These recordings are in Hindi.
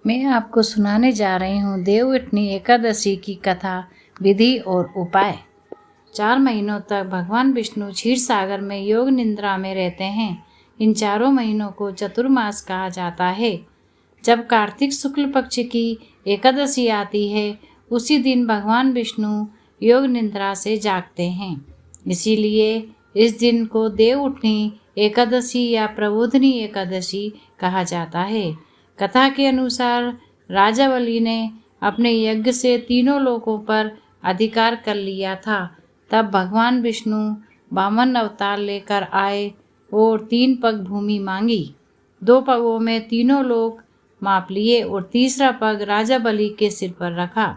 मैं आपको सुनाने जा रही हूँ देवउठनी एकादशी की कथा, विधि और उपाय। 4 महीनों तक भगवान विष्णु क्षीर सागर में योग निद्रा में रहते हैं। इन 4 महीनों को चतुर्मास कहा जाता है। जब कार्तिक शुक्ल पक्ष की एकादशी आती है, उसी दिन भगवान विष्णु योग निद्रा से जागते हैं। इसीलिए इस दिन को देवउठनी एकादशी या प्रबोधिनी एकादशी कहा जाता है। कथा के अनुसार राजा बलि ने अपने यज्ञ से तीनों लोकों पर अधिकार कर लिया था। तब भगवान विष्णु वामन अवतार लेकर आए और 3 पग भूमि मांगी। 2 पगों में तीनों लोक माप लिए और तीसरा पग राजा बलि के सिर पर रखा।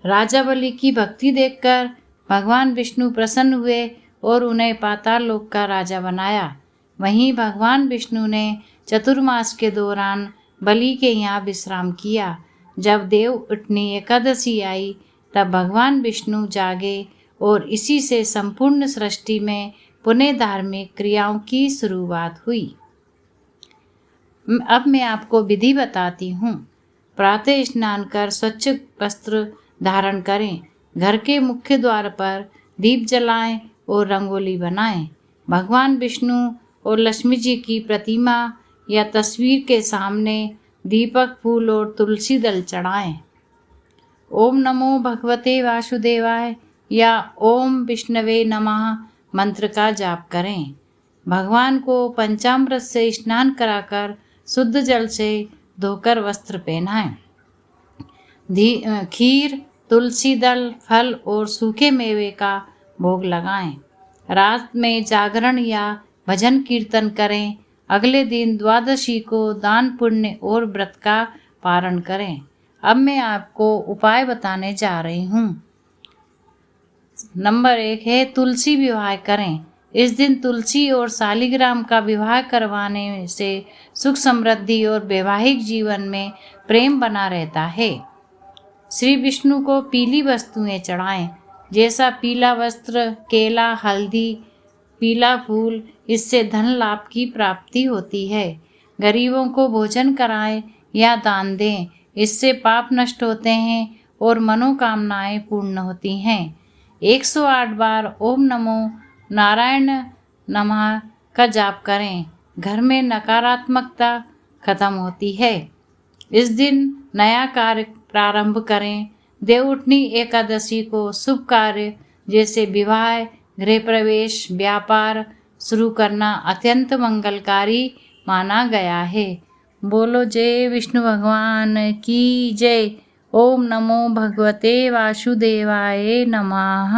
राजा बलि की भक्ति देखकर भगवान विष्णु प्रसन्न हुए और उन्हें पाताल लोक का राजा बनाया। वहीं भगवान विष्णु ने चतुर्मास के दौरान बलि के यहाँ विश्राम किया। जब देवउठनी एकादशी आई, तब भगवान विष्णु जागे और इसी से संपूर्ण सृष्टि में पुनः धार्मिक क्रियाओं की शुरुआत हुई। अब मैं आपको विधि बताती हूँ। प्रातः स्नान कर स्वच्छ वस्त्र धारण करें। घर के मुख्य द्वार पर दीप जलाएं और रंगोली बनाएं। भगवान विष्णु और लक्ष्मी जी की प्रतिमा या तस्वीर के सामने दीपक, फूल और तुलसी दल चढ़ाएं। ओम नमो भगवते वासुदेवाय या ओम विष्णवे नमः मंत्र का जाप करें। भगवान को पंचामृत से स्नान कराकर शुद्ध जल से धोकर वस्त्र पहनाएं। खीर, तुलसी दल, फल और सूखे मेवे का भोग लगाएं। रात में जागरण या भजन कीर्तन करें। अगले दिन द्वादशी को दान, पुण्य और व्रत का पारण करें। अब मैं आपको उपाय बताने जा रही हूँ। नंबर 1 है तुलसी विवाह करें। इस दिन तुलसी और शालिग्राम का विवाह करवाने से सुख समृद्धि और वैवाहिक जीवन में प्रेम बना रहता है। श्री विष्णु को पीली वस्तुएं चढ़ाएं, जैसा पीला वस्त्र, केला, हल्दी, पीला फूल। इससे धन लाभ की प्राप्ति होती है। गरीबों को भोजन कराएं या दान दें। इससे पाप नष्ट होते हैं और मनोकामनाएं पूर्ण होती हैं। 108 बार ओम नमो नारायण नमः का जाप करें। घर में नकारात्मकता खत्म होती है। इस दिन नया कार्य प्रारंभ करें। देवउठनी एकादशी को शुभ कार्य जैसे विवाह, गृह प्रवेश, व्यापार शुरू करना अत्यंत मंगलकारी माना गया है। बोलो जय विष्णु भगवान की जय। ओम नमो भगवते वासुदेवाय नमः।